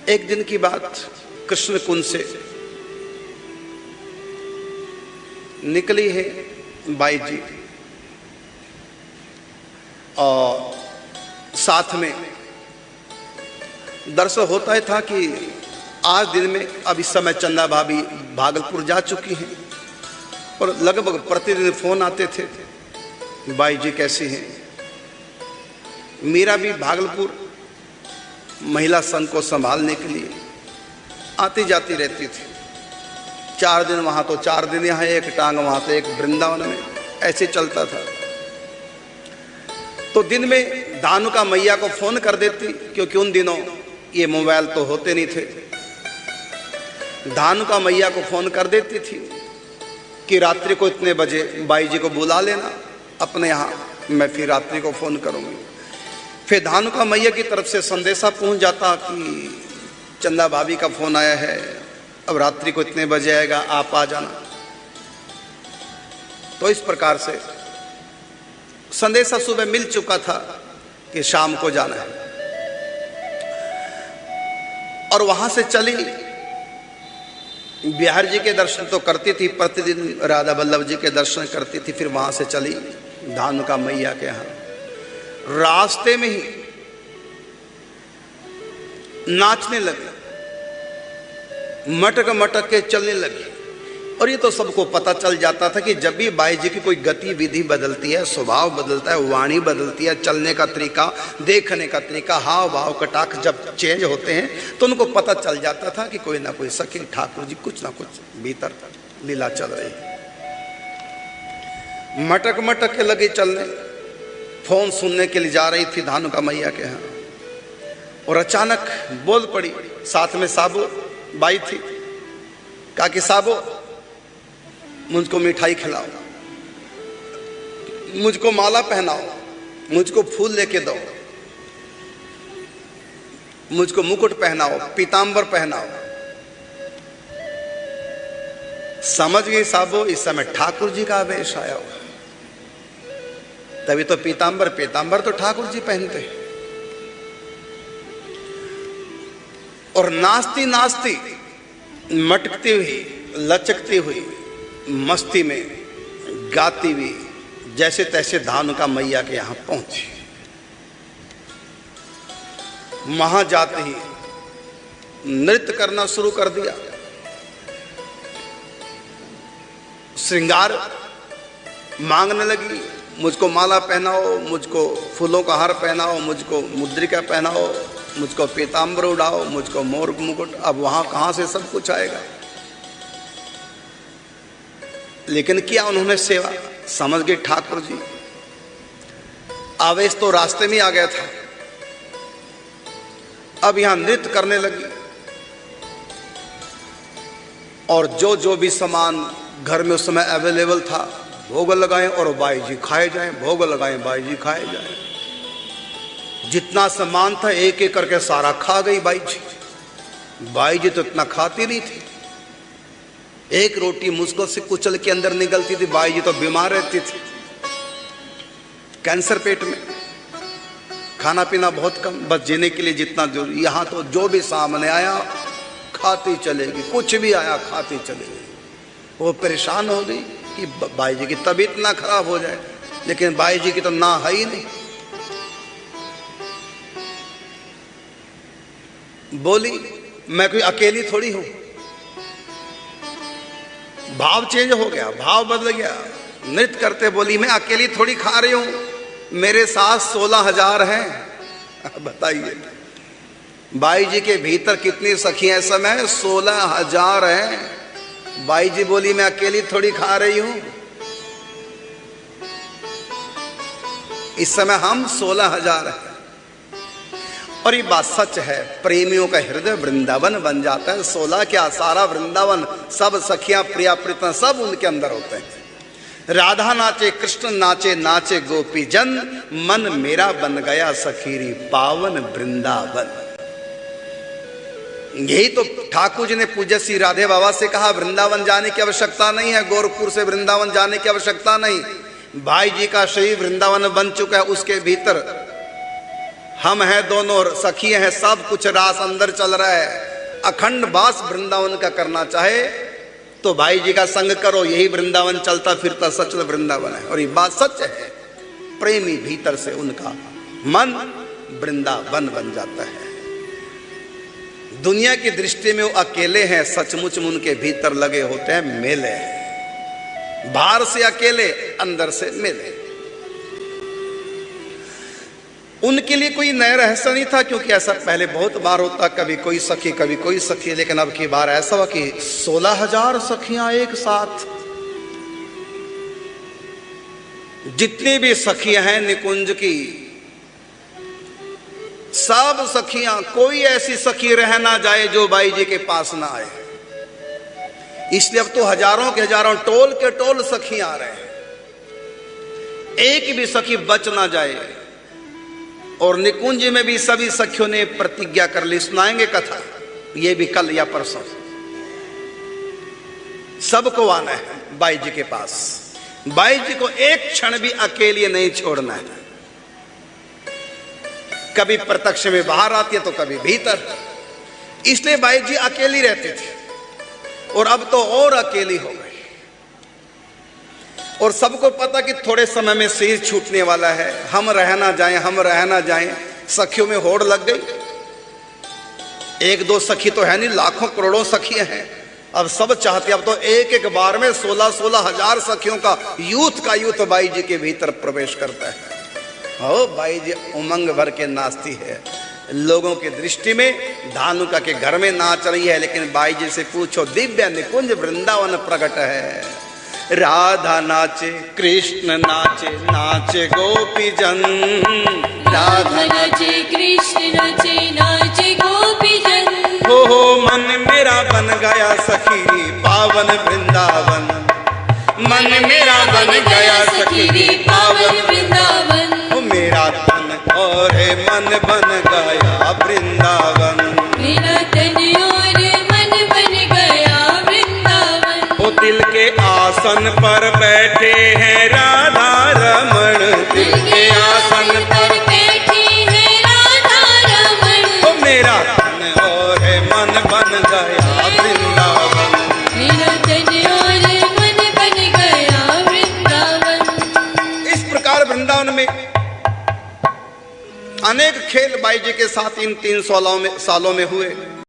एक दिन की बात, कृष्ण कुंज से निकली है बाई जी और साथ में दर्शन होता ही था कि आज दिन में अब इस समय चंदा भाभी भागलपुर जा चुकी हैं और लगभग प्रतिदिन फोन आते थे, बाई जी कैसी हैं। मीरा भी भागलपुर महिला संघ को संभालने के लिए आती जाती रहती थी। 4 दिन वहाँ तो 4 दिन यहाँ, एक टांग वहाँ तो एक वृंदावन में, ऐसे चलता था। तो दिन में धानुका मैया को फोन कर देती, क्योंकि उन दिनों ये मोबाइल तो होते नहीं थे। धानुका मैया को फोन कर देती थी कि रात्रि को इतने बजे बाई जी को बुला लेना अपने यहाँ, मैं फिर रात्रि को फोन करूँगी। फिर धानुका मैया की तरफ से संदेशा पहुँच जाता कि चंदा भाभी का फोन आया है, अब रात्रि को इतने बजे आएगा, आप आ जाना। तो इस प्रकार से संदेशा सुबह मिल चुका था कि शाम को जाना है। और वहां से चली, बिहार जी के दर्शन तो करती थी, प्रतिदिन राधा वल्लभ जी के दर्शन करती थी। फिर वहां से चली धानुका मैया के यहाँ। रास्ते में ही नाचने लगी, मटक मटक के चलने लगी। और ये तो सबको पता चल जाता था कि जब भी बाई जी की कोई गतिविधि बदलती है, स्वभाव बदलता है, वाणी बदलती है, चलने का तरीका, देखने का तरीका, हाव भाव कटाक्ष जब चेंज होते हैं तो उनको पता चल जाता था कि कोई ना कोई सखी ठाकुर जी कुछ ना कुछ भीतर लीला चल रही है। मटक मटक के लगी चलने, फोन सुनने के लिए जा रही थी धानुका मैया के यहाँ। और अचानक बोल पड़ी, साथ में साबो बाई थी, कहा कि साबो मुझको मिठाई खिलाओ, मुझको माला पहनाओ, मुझको फूल लेके दो, मुझको मुकुट पहनाओ, पीतांबर पहनाओ। समझ गई साबो इस समय ठाकुर जी का आवेश आया हुआ, तभी तो पीतांबर तो ठाकुर जी पहनते हैं। और नाचती नाचती, मटकती हुई, लचकती हुई, मस्ती में गाती हुई जैसे तैसे धानुका मैया के यहां पहुंची। वहां जाते ही नृत्य करना शुरू कर दिया, श्रृंगार मांगने लगी, मुझको माला पहनाओ, मुझको फूलों का हार पहनाओ, मुझको मुद्रिका पहनाओ, मुझको पीतांबर उड़ाओ, मुझको मोर मुकुट। अब वहां कहां से सब कुछ आएगा। लेकिन किया उन्होंने सेवा, समझ गए ठाकुर जी। आवेश तो रास्ते में आ गया था, अब यहां नृत्य करने लगी। और जो जो भी सामान घर में उस समय अवेलेबल था, भोग लगाएं और बाई जी खाए जाएं, भोग लगाएं बाई जी खाए जाएं। जितना सामान था एक एक करके सारा खा गई बाई जी। बाई जी तो इतना खाती नहीं थी, एक रोटी मुश्किल से कुचल के अंदर निकलती थी। बाई जी तो बीमार रहती थी, कैंसर पेट में, खाना पीना बहुत कम, बस जीने के लिए जितना जरूरी। यहाँ तो जो भी सामने आया खाती चलेगी, कुछ भी आया खाती चलेगी। वो परेशान हो गई कि बाई जी की तबीयत ना खराब हो जाए, लेकिन बाई जी की तो ना है ही नहीं। बोली मैं कोई अकेली थोड़ी हूं। भाव चेंज हो गया, भाव बदल गया। नृत्य करते बोली मैं अकेली थोड़ी खा रही हूं, मेरे साथ 16,000 हैं। बताइए बाई जी के भीतर कितनी सखियां इस समय? 16,000 हैं। बाई जी बोली मैं अकेली थोड़ी खा रही हूं। इस समय हम 16,000 हैं। और ये बात सच है, प्रेमियों का हृदय वृंदावन बन जाता है। 16 क्या, सारा वृंदावन, सब सखियां प्रिया प्रीतम सब उनके अंदर होते हैं। राधा नाचे, कृष्ण नाचे, नाचे गोपी जन, मन मेरा बन गया सखीरी पावन वृंदावन। यही तो ठाकुर जी ने पूज्य श्री राधे बाबा से कहा, वृंदावन जाने की आवश्यकता नहीं है, गोरखपुर से वृंदावन जाने की आवश्यकता नहीं। भाई जी का शरीर वृंदावन बन चुका है, उसके भीतर हम हैं दोनों सखियां हैं, सब कुछ रास अंदर चल रहा है। अखंड वास वृंदावन का करना चाहे तो भाई जी का संग करो, यही वृंदावन चलता फिरता सच वृंदावन है। और ये बात सच है, प्रेमी भीतर से उनका मन वृंदावन बन जाता है। दुनिया की दृष्टि में वो अकेले हैं, सचमुच में उनके भीतर लगे होते हैं मेले। बाहर से अकेले, अंदर से मेले। उनके लिए कोई नया रहस्य नहीं था, क्योंकि ऐसा पहले बहुत बार होता, कभी कोई सखी कभी कोई सखी। लेकिन अब की बार ऐसा हुआ कि 16,000 सखियां एक साथ। जितनी भी सखियां हैं निकुंज की, सब सखियां, कोई ऐसी सखी रह ना जाए जो बाई जी के पास ना आए। इसलिए अब तो हजारों के हजारों, टोल के टोल सखियां आ रहे हैं, एक भी सखी बच ना जाए। और निकुंज में भी सभी सखियों ने प्रतिज्ञा कर ली, सुनाएंगे कथा ये भी कल या परसों। सबको आना है बाई जी के पास, बाई जी को एक क्षण भी अकेले नहीं छोड़ना है। कभी प्रत्यक्ष में बाहर आती है तो कभी भीतर। इसलिए बाई जी अकेली रहती थी और अब तो और अकेली हो गई। और सबको पता कि थोड़े समय में शरीर छूटने वाला है, हम रह ना जाएं, हम रह ना जाएं। सखियों में होड़ लग गई। एक दो सखी तो है नहीं, लाखों करोड़ों सखियां हैं। अब सब चाहते, अब तो एक एक बार में 16,000 सखियों का यूथ बाई जी के भीतर प्रवेश करता है। हो बाई जी उमंग भर के नाचती है। लोगों की दृष्टि में धानुका के घर में नाच रही है, लेकिन बाई जी से पूछो, दिव्य निकुंज वृंदावन प्रकट है। राधा नाचे, कृष्ण नाचे, नाचे गोपी जन। राधा नाचे, कृष्ण नाचे, नाचे गोपी जन। हो मन मेरा बन गया सखी पावन वृंदावन। मन मेरा बन गया सखी पावन वृंदावन। मेरा तन और मन बन गया वृंदावन। मेरा तन और मन बन गया वृंदावन। वो दिल के आसन पर बैठे हैं राधा रमण। दिल के आसन पर बैठे हैं राधा रमण। वो मेरा तन और मन बन गया वृंदावन। मेरा तन और मन बन गया वृंदावन। इस प्रकार वृंदावन में अनेक खेल बाई जी के साथ इन 3 सालों में हुए।